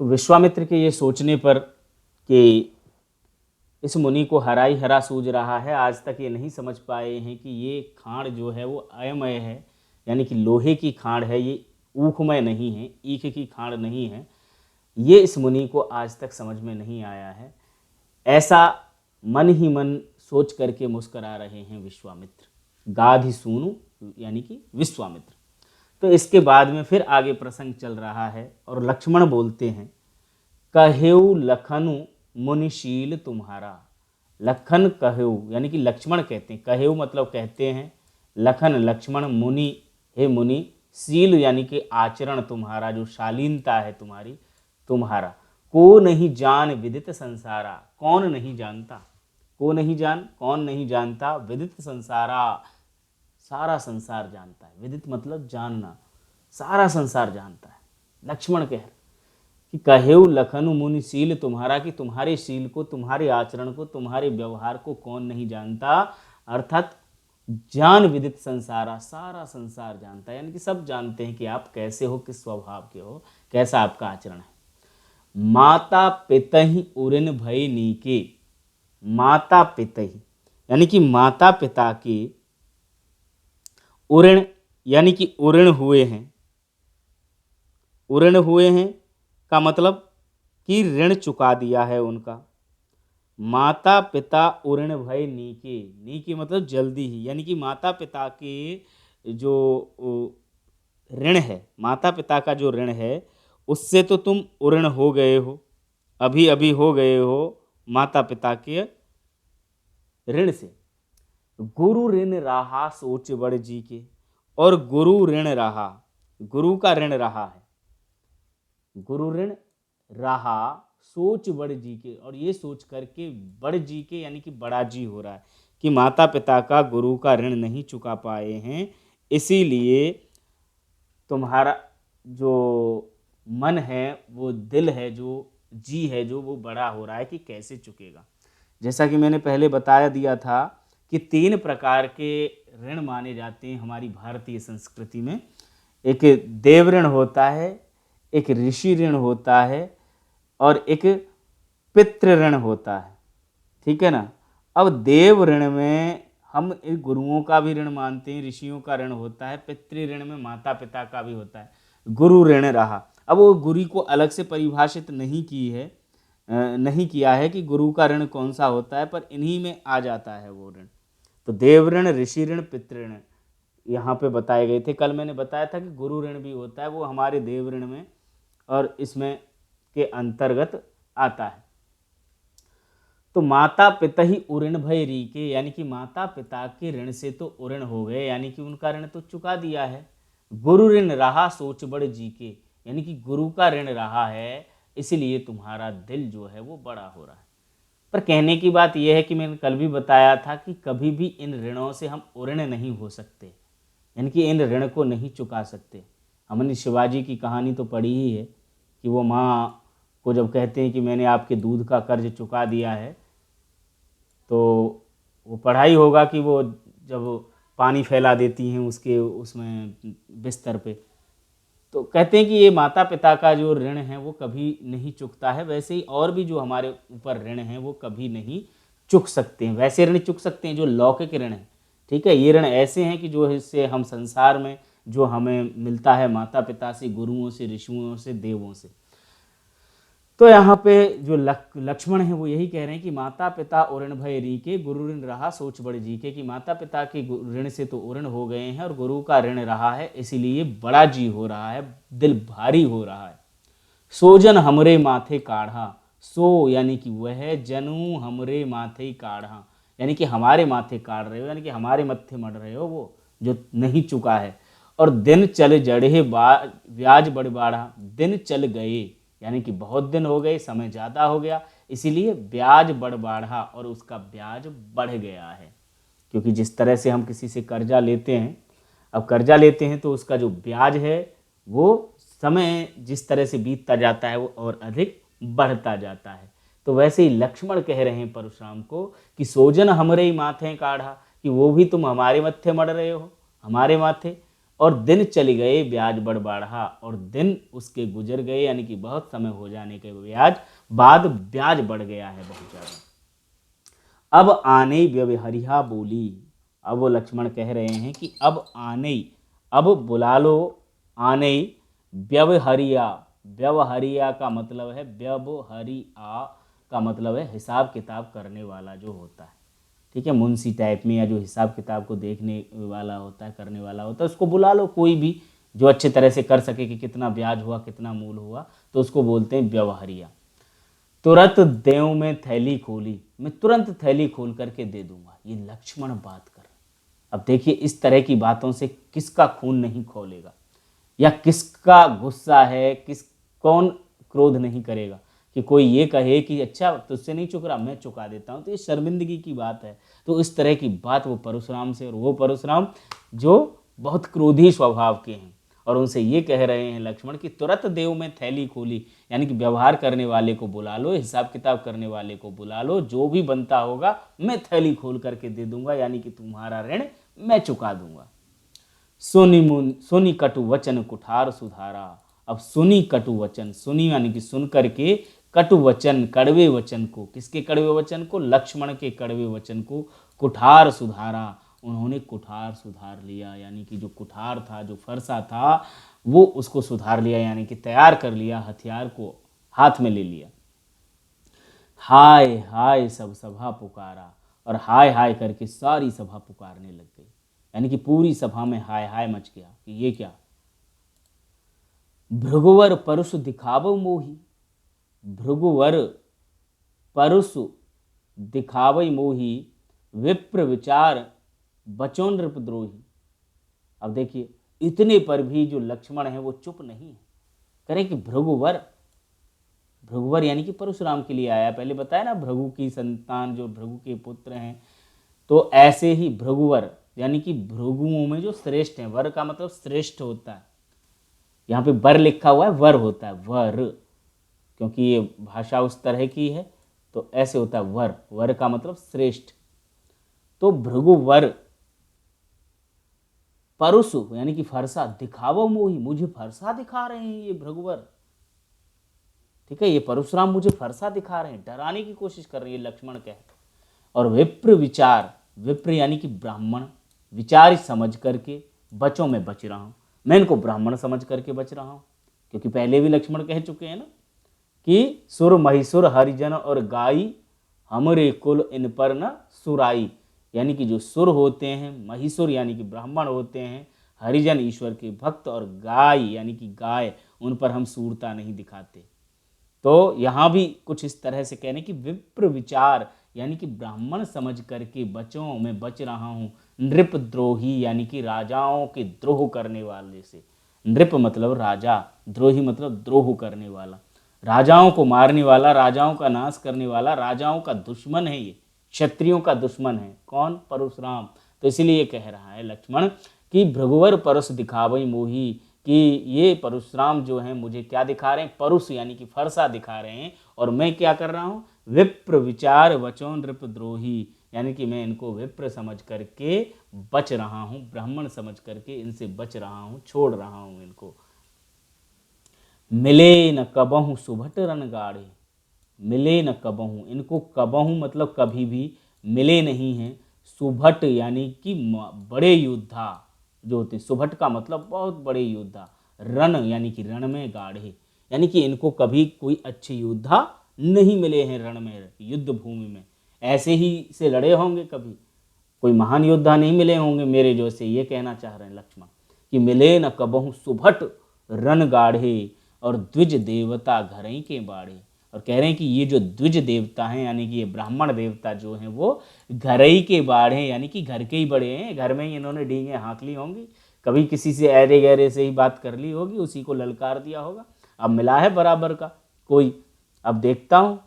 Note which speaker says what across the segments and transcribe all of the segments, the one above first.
Speaker 1: तो विश्वामित्र के ये सोचने पर कि इस मुनि को हरा ही हरा सूझ रहा है, आज तक ये नहीं समझ पाए हैं कि ये खांड जो है वो अयमय है, यानी कि लोहे की खांड है, ये ऊखमय नहीं है, ईख की खांड नहीं है। ये इस मुनि को आज तक समझ में नहीं आया है। ऐसा मन ही मन सोच करके मुस्करा रहे हैं विश्वामित्र। गाधि सूनु यानी कि विश्वामित्र। तो इसके बाद में फिर आगे प्रसंग चल रहा है और लक्ष्मण बोलते हैं, कहेऊ लखनु मुनिशील तुम्हारा। लखन कहेऊ यानी कि लक्ष्मण कहते हैं, कहेऊ मतलब कहते हैं, लखन लक्ष्मण, मुनि हे मुनि, शील यानी कि आचरण तुम्हारा, जो शालीनता है तुम्हारी, तुम्हारा। को नहीं जान विदित संसारा, कौन नहीं जानता, को नहीं जान कौन नहीं जानता, विदित संसारा सारा संसार जानता है। विदित मतलब जानना, सारा संसार जानता है। लक्ष्मण कह कि कहेऊ लखनु मुनि शील तुम्हारा, कि तुम्हारे शील को, तुम्हारे आचरण को, तुम्हारे व्यवहार को कौन नहीं जानता, अर्थात जान विदित संसारा, सारा संसार जानता है, यानी कि सब जानते हैं कि आप कैसे हो, किस स्वभाव के हो, कैसा आपका आचरण है। माता पितहि उरिन भय नीके। माता पितहि यानी कि माता पिता के उऋण यानी कि उऋण हुए हैं। उऋण हुए हैं का मतलब कि ऋण चुका दिया है उनका। माता पिता उऋण भय नीके, नीके मतलब जल्दी ही, यानी कि माता पिता के जो ऋण है, माता पिता का जो ऋण है उससे तो तुम उऋण हो गए हो, अभी अभी हो गए हो माता पिता के ऋण से। गुरु ऋण रहा सोच बड़ जी के, और गुरु ऋण रहा, गुरु का ऋण रहा है, गुरु ऋण रहा सोच बड़ जी के, और ये सोच करके बड़ जी के यानी कि बड़ा जी हो रहा है कि माता पिता का गुरु का ऋण नहीं चुका पाए हैं, इसीलिए तुम्हारा जो मन है, वो दिल है, जो जी है, जो वो बड़ा हो रहा है कि कैसे चुकेगा। जैसा कि मैंने पहले बताया दिया था कि 3 प्रकार के ऋण माने जाते हैं हमारी भारतीय संस्कृति में। एक देव ऋण होता है, एक ऋषि ऋण होता है, और एक पितृ ऋण होता है। ठीक है ना। अब देव ऋण में हम गुरुओं का भी ऋण मानते हैं, ऋषियों का ऋण होता है। पितृ ऋण में माता पिता का भी होता है। गुरु ऋण रहा, अब वो गुरु को अलग से परिभाषित नहीं की है, नहीं किया है कि गुरु का ऋण कौन सा होता है, पर इन्हीं में आ जाता है वो ऋण। तो देव ऋण, ऋषि ऋण, पितृ ऋण यहाँ पे बताए गए थे। कल मैंने बताया था कि गुरु ऋण भी होता है, वो हमारे देव ऋण में और इसमें के अंतर्गत आता है। तो माता पिता ही उऋण भय रीके, यानी कि माता पिता के ऋण से तो उऋण हो गए, यानी कि उनका ऋण तो चुका दिया है। गुरु ऋण रहा सोच बड़ जी के, यानी कि गुरु का ऋण रहा है, इसलिए तुम्हारा दिल जो है वो बड़ा हो रहा है। पर कहने की बात यह है कि मैंने कल भी बताया था कि कभी भी इन ऋणों से हम उऋण नहीं हो सकते, यानी कि इन ऋण को नहीं चुका सकते। हमने शिवाजी की कहानी तो पढ़ी ही है कि वो माँ को जब कहते हैं कि मैंने आपके दूध का कर्ज चुका दिया है, तो वो पढ़ा ही होगा कि वो जब पानी फैला देती हैं उसके उसमें बिस्तर पे, तो कहते हैं कि ये माता पिता का जो ऋण है वो कभी नहीं चुकता है। वैसे ही और भी जो हमारे ऊपर ऋण है वो कभी नहीं चुक सकते हैं। वैसे ऋण चुक सकते हैं जो लौकिक ऋण है, ठीक है। ये ऋण ऐसे हैं कि जो इससे हम संसार में जो हमें मिलता है माता पिता से, गुरुओं से, ऋषियों से, देवों से। तो यहाँ पे जो लक्ष्मण है वो यही कह रहे हैं कि माता पिता उऋण भय रीके, गुरु ऋण रहा सोच बड़ जी के, कि माता पिता के ऋण से तो उऋण हो गए हैं और गुरु का ऋण रहा है, इसीलिए बड़ा जी हो रहा है, दिल भारी हो रहा है। सोजन हमरे माथे काढ़ा, सो यानी कि वह, जनू हमरे माथे काढ़ा, यानी कि हमारे माथे काढ़ रहे हो, यानी कि हमारे मत्थे मढ़ रहे हो वो जो नहीं चुका है। और दिन चल जड़े ब्याज बड़ बाढ़ा, दिन चल गए यानी कि बहुत दिन हो गए, समय ज़्यादा हो गया, इसीलिए ब्याज बढ़ बढ़ा और उसका ब्याज बढ़ गया है। क्योंकि जिस तरह से हम किसी से कर्जा लेते हैं, अब कर्जा लेते हैं तो उसका जो ब्याज है वो समय जिस तरह से बीतता जाता है वो और अधिक बढ़ता जाता है। तो वैसे ही लक्ष्मण कह रहे हैं परशुराम को कि सोजन हमरे ही माथे काढ़ा, कि वो भी तुम हमारे मत्थे मढ़ रहे हो, हमारे माथे, और दिन चले गए ब्याज बढ़ बढ़ा, और दिन उसके गुजर गए यानी कि बहुत समय हो जाने के बाद ब्याज बढ़ गया है बहुत ज़्यादा। अब आने व्यवहरिया बोली, अब वो लक्ष्मण कह रहे हैं कि अब आने, अब बुला लो, आने व्यवहरिया, व्यवहरिया का मतलब है, व्यवहरिया का मतलब है हिसाब किताब करने वाला जो होता है, ठीक है, मुंशी टाइप में, या जो हिसाब किताब को देखने वाला होता है, करने वाला होता है, उसको बुला लो, कोई भी जो अच्छे तरह से कर सके कि कितना ब्याज हुआ कितना मूल हुआ, तो उसको बोलते हैं व्यवहारिया। तुरंत देव में थैली खोली, मैं तुरंत थैली खोल करके दे दूंगा, ये लक्ष्मण बात कर। अब देखिए इस तरह की बातों से किसका खून नहीं खौलेगा, या किसका गुस्सा है, कौन क्रोध नहीं करेगा कि कोई ये कहे कि अच्छा तुझसे नहीं चुक रहा, मैं चुका देता हूँ, तो ये शर्मिंदगी की बात है। तो इस तरह की बात वो परशुराम से, और वो परशुराम जो बहुत क्रोधी स्वभाव के हैं, और उनसे ये कह रहे हैं लक्ष्मण कि तुरंत देव में थैली खोली, यानी कि व्यवहार करने वाले को बुला लो, हिसाब किताब करने वाले को बुला लो, जो भी बनता होगा मैं थैली खोल करके दे दूंगा, यानी कि तुम्हारा ऋण मैं चुका दूंगा। सुनी कटु वचन कुठार सुधारा। अब सुनी कटु वचन, सुनी यानी कि सुन करके, कटु वचन कड़वे वचन को, किसके कड़वे वचन को, लक्ष्मण के कड़वे वचन को कुठार सुधारा, उन्होंने कुठार सुधार लिया, यानी कि जो कुठार था, जो फरसा था, वो उसको सुधार लिया, यानी कि तैयार कर लिया, हथियार को हाथ में ले लिया। हाय हाय सब सभा पुकारा, और हाय हाय करके सारी सभा पुकारने लग गई, यानी कि पूरी सभा में हाय हाय मच गया कि ये क्या। भृगुवर परुष दिखावो मोही, भृगुवर परुष दिखावई मोही, विप्र विचार बचो नृपद्रोही। अब देखिए इतने पर भी जो लक्ष्मण है वो चुप नहीं है, करें कि भृगुवर, भृगुवर यानी कि परशुराम के लिए आया, पहले बताया ना भृगु की संतान, जो भृगु के पुत्र हैं, तो ऐसे ही भृगुवर यानी कि भृगुओं में जो श्रेष्ठ है, वर का मतलब श्रेष्ठ होता है, यहाँ पे वर लिखा हुआ है, वर होता है वर, क्योंकि ये भाषा उस तरह की है, तो ऐसे होता है वर, वर का मतलब श्रेष्ठ। तो भृगुवर परुष यानी कि फरसा, दिखावो मोही, मुझे फरसा दिखा रहे हैं ये भृगुवर, ठीक है, ये परशुराम मुझे फरसा दिखा रहे हैं, डराने की कोशिश कर रही है, लक्ष्मण कह। और विप्र विचार, विप्र यानी कि ब्राह्मण, विचार समझ करके बचों में बच रहा हूँ, मैं इनको ब्राह्मण समझ करके बच रहा हूँ, क्योंकि पहले भी लक्ष्मण कह चुके हैं ना कि सुर महिसुर हरिजन और गाई, हमरे कुल इन पर न सुराई, यानी कि जो सुर होते हैं, महिसुर यानी कि ब्राह्मण होते हैं, हरिजन ईश्वर के भक्त, और गाय यानी कि गाय, उन पर हम सूरता नहीं दिखाते। तो यहाँ भी कुछ इस तरह से कहने की विप्र विचार यानी कि ब्राह्मण समझ करके बचों में बच रहा हूँ, नृपद्रोही यानी कि राजाओं के द्रोह करने वाले से, नृप मतलब राजा, द्रोही मतलब द्रोह करने वाला, राजाओं को मारने वाला, राजाओं का नाश करने वाला, राजाओं का दुश्मन है ये, क्षत्रियों का दुश्मन है कौन, परशुराम। तो इसीलिए कह रहा है लक्ष्मण कि भृगुवर परस दिखावई मोही, कि ये परशुराम जो हैं मुझे क्या दिखा रहे हैं, परुष यानी कि फरसा दिखा रहे हैं, और मैं क्या कर रहा हूँ, विप्र विचार वचो नृपद्रोही, यानी कि मैं इनको विप्र समझ करके बच रहा हूँ, ब्राह्मण समझ करके इनसे बच रहा हूँ, छोड़ रहा हूँ इनको। मिले न कबहू सुभट रन गाढ़े, मिले न कबहू, इनको कबहू मतलब कभी भी मिले नहीं हैं, सुभट यानी कि बड़े योद्धा जो होते हैं, सुभट का मतलब बहुत बड़े योद्धा, रण यानी कि रण में गाढ़े, यानी कि इनको कभी कोई अच्छे योद्धा नहीं मिले हैं रण में, युद्ध भूमि में ऐसे ही से लड़े होंगे, कभी कोई महान योद्धा नहीं मिले होंगे मेरे जैसे, ये कहना चाह रहे हैं लक्ष्मण कि मिले न कबहू सुभट रन गाढ़े, और द्विज देवता घर ही के बाढ़े, और कह रहे हैं कि ये जो द्विज देवता हैं यानी कि ये ब्राह्मण देवता जो हैं वो घर ही के बाढ़ हैं, यानी कि घर के ही बड़े हैं, घर में ही इन्होंने डींगे हाँक ली होंगी, कभी किसी से ऐरे गहरे से ही बात कर ली होगी, उसी को ललकार दिया होगा, अब मिला है बराबर का कोई, अब देखता हूँ।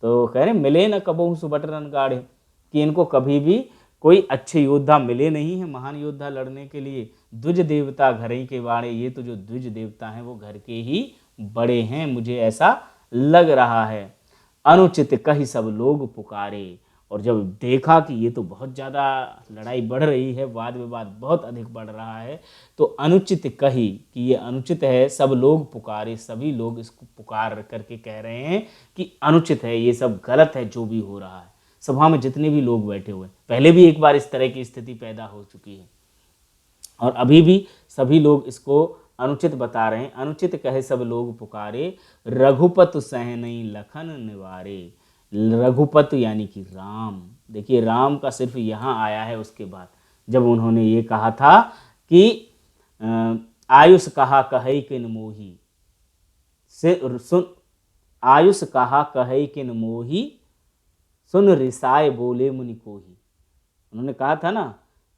Speaker 1: तो कह रहे मिले न कबहू सुभट रन गाढ़े, कि इनको कभी भी कोई अच्छे योद्धा मिले नहीं हैं, महान योद्धा लड़ने के लिए, द्विज देवता घर ही के बाड़े, ये तो जो द्विज देवता हैं वो घर के ही बड़े हैं, मुझे ऐसा लग रहा है। अनुचित कही सब लोग पुकारे, और जब देखा कि ये तो बहुत ज़्यादा लड़ाई बढ़ रही है, वाद विवाद बहुत अधिक बढ़ रहा है, तो अनुचित कही कि ये अनुचित है, सब लोग पुकारे, सभी लोग इसको पुकार करके कह रहे हैं कि अनुचित है, ये सब गलत है जो भी हो रहा है। सभा में जितने भी लोग बैठे हुए, पहले भी एक बार इस तरह की स्थिति पैदा हो चुकी है और अभी भी सभी लोग इसको अनुचित बता रहे हैं। अनुचित कहे सब लोग पुकारे, रघुपत सह नहीं लखन निवारे। रघुपत यानी कि राम, देखिए राम का सिर्फ यहाँ आया है उसके बाद, जब उन्होंने ये कहा था कि आयुष कहा कहई किन मोही से सुन, आयुष कहा कहई किन मोही सुन रिसाए बोले मुनि कोही। उन्होंने कहा था ना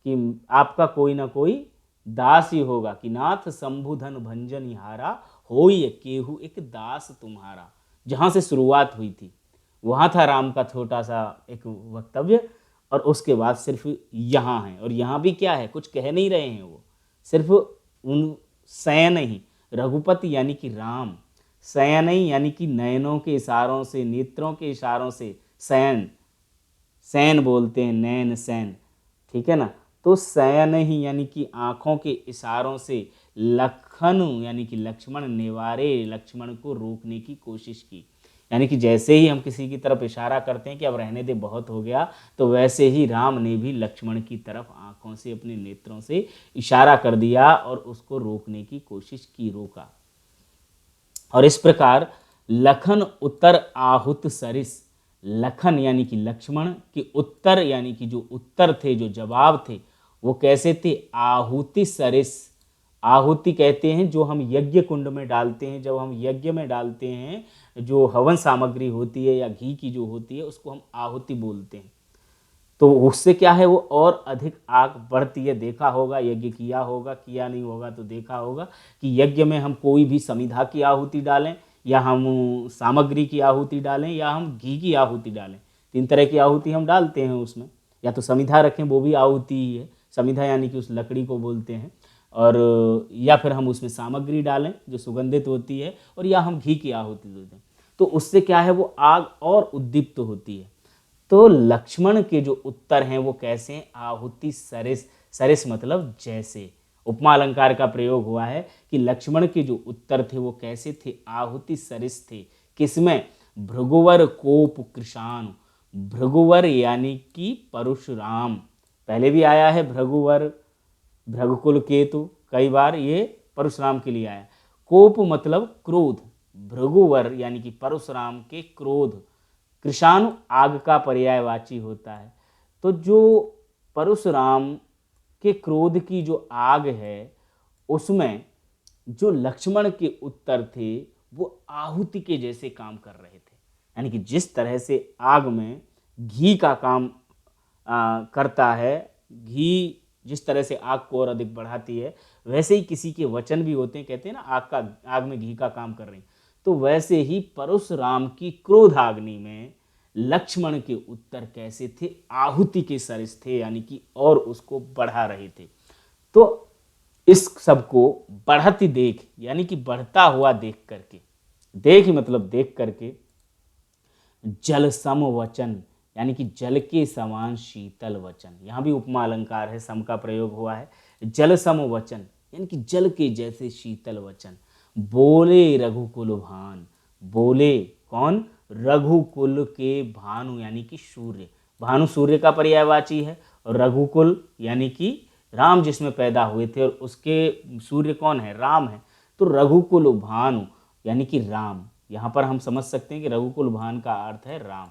Speaker 1: कि आपका कोई ना कोई दास ही होगा, कि नाथ शंभुधन भंजन हारा होई केहू एक दास तुम्हारा। जहाँ से शुरुआत हुई थी वहाँ था राम का छोटा सा एक वक्तव्य, और उसके बाद सिर्फ यहाँ है। और यहाँ भी क्या है, कुछ कह नहीं रहे हैं, वो सिर्फ उन शयन ही, रघुपति यानी कि राम, शयन ही यानी कि नयनों के इशारों से, नेत्रों के इशारों से, शयन, सैन बोलते हैं, नैन सैन, ठीक है ना। तो शयन ही यानी कि आँखों के इशारों से लखन यानी कि लक्ष्मण, निवारे, लक्ष्मण को रोकने की कोशिश की। यानी कि जैसे ही हम किसी की तरफ इशारा करते हैं कि अब रहने दे बहुत हो गया, तो वैसे ही राम ने भी लक्ष्मण की तरफ आँखों से, अपने नेत्रों से इशारा कर दिया और उसको रोकने की कोशिश की, रोका। और इस प्रकार लखन उत्तर आहुत सरिस, लखन यानी कि लक्ष्मण के उत्तर यानी कि जो उत्तर थे, जो जवाब थे, वो कैसे थे, आहुति सरिस। आहुति कहते हैं जो हम यज्ञ कुंड में डालते हैं, जब हम यज्ञ में डालते हैं जो हवन सामग्री होती है या घी की जो होती है, उसको हम आहुति बोलते हैं। तो उससे क्या है, वो और अधिक आग बढ़ती है। देखा होगा, यज्ञ किया होगा, किया नहीं होगा तो देखा होगा कि यज्ञ में हम कोई भी समिधा की आहुति डालें, या हम सामग्री की आहुति डालें, या हम घी की आहुति डालें, 3 तरह की आहुति हम डालते हैं उसमें। या तो समिधा रखें, वो भी आहुति ही है, समिधा यानी कि उस लकड़ी को बोलते हैं, और या फिर हम उसमें सामग्री डालें जो सुगंधित होती है, और या हम घी की आहुति देते हैं। तो उससे क्या है, वो आग और उद्दीप्त होती है। तो लक्ष्मण के जो उत्तर हैं वो कैसे हैं, आहुति सरिस। सरिस मतलब जैसे, उपमा अलंकार का प्रयोग हुआ है कि लक्ष्मण के जो उत्तर थे वो कैसे थे, आहुति सरिस थे। किसमें, भृगुवर कोप कृशान। भृगुवर यानी कि परशुराम, पहले भी आया है भृगुवर, भृगुकुल केतु, कई बार ये परशुराम के लिए आया। कोप मतलब क्रोध, भृगुवर यानी कि परशुराम के क्रोध, कृशाणु आग का पर्यायवाची होता है। तो जो परशुराम के क्रोध की जो आग है, उसमें जो लक्ष्मण के उत्तर थे वो आहुति के जैसे काम कर रहे थे। यानी कि जिस तरह से आग में घी का काम करता है, घी जिस तरह से आग को और अधिक बढ़ाती है, वैसे ही किसी के वचन भी होते हैं, कहते हैं ना आग में घी का काम कर रही। तो वैसे ही परशुराम की क्रोधाग्नि में लक्ष्मण के उत्तर कैसे थे, आहुति के सरिस थे, यानी कि और उसको बढ़ा रहे थे। तो इस सब को बढ़ती देख, यानी कि बढ़ता हुआ देख करके, देख मतलब देख करके, जल सम वचन यानी कि जल के समान शीतल वचन, यहाँ भी उपमा अलंकार है, सम का प्रयोग हुआ है। जल सम वचन यानी कि जल के जैसे शीतल वचन, बोले रघुकुल भान। बोले कौन, रघुकुल के भानु यानी कि सूर्य, भानु सूर्य का पर्यायवाची है, और रघुकुल यानी कि राम जिसमें पैदा हुए थे, और उसके सूर्य कौन है, राम है। तो रघुकुल भानु यानी कि राम, यहाँ पर हम समझ सकते हैं कि रघुकुल भान का अर्थ है राम।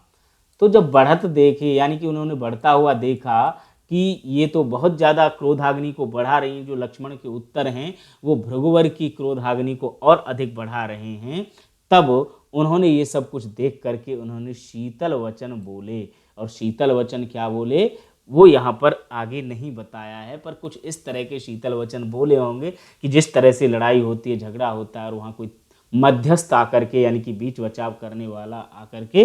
Speaker 1: तो जब बढ़त देखे, यानी कि उन्होंने बढ़ता हुआ देखा कि ये तो बहुत ज़्यादा क्रोधाग्नि को बढ़ा रही हैं, जो लक्ष्मण के उत्तर हैं वो भृगुवर की क्रोधाग्नि को और अधिक बढ़ा रहे हैं, तब उन्होंने ये सब कुछ देख करके उन्होंने शीतल वचन बोले। और शीतल वचन क्या बोले वो यहाँ पर आगे नहीं बताया है, पर कुछ इस तरह के शीतल वचन बोले होंगे कि जिस तरह से लड़ाई होती है, झगड़ा होता है, और वहाँ कोई मध्यस्थ आकर के, यानी कि बीच बचाव करने वाला आकर के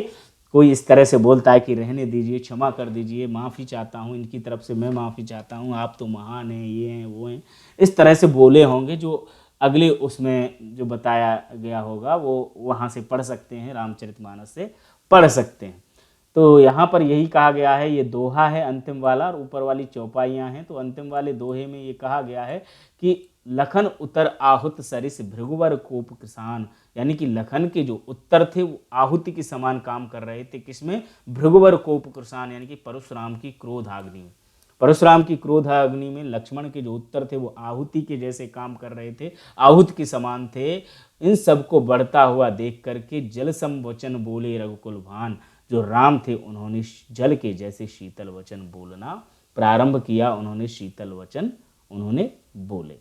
Speaker 1: कोई इस तरह से बोलता है कि रहने दीजिए, क्षमा कर दीजिए, माफ़ी चाहता हूँ, इनकी तरफ से मैं माफ़ी चाहता हूँ, आप तो महान हैं, ये हैं वो हैं, इस तरह से बोले होंगे। जो अगले उसमें जो बताया गया होगा वो वहाँ से पढ़ सकते हैं, रामचरितमानस से पढ़ सकते हैं। तो यहाँ पर यही कहा गया है, ये दोहा है अंतिम वाला और ऊपर वाली चौपाइयाँ हैं। तो अंतिम वाले दोहे में ये कहा गया है कि लखन उतर आहुत सरिस भृगुवर कोप किसान, यानी कि लखन के जो उत्तर थे वो आहुति के समान काम कर रहे थे, किसमें? भृगुवर कोप किसान, यानी कि परशुराम की क्रोध आग्नि में। परशुराम की क्रोध अग्नि में लक्ष्मण के जो उत्तर थे वो आहुति के जैसे काम कर रहे थे, आहुति के समान थे। इन सबको बढ़ता हुआ देख करके जल सम वचन बोले रघुकुल भान, जो राम थे उन्होंने जल के जैसे शीतल वचन बोलना प्रारंभ किया, उन्होंने शीतल वचन उन्होंने बोले।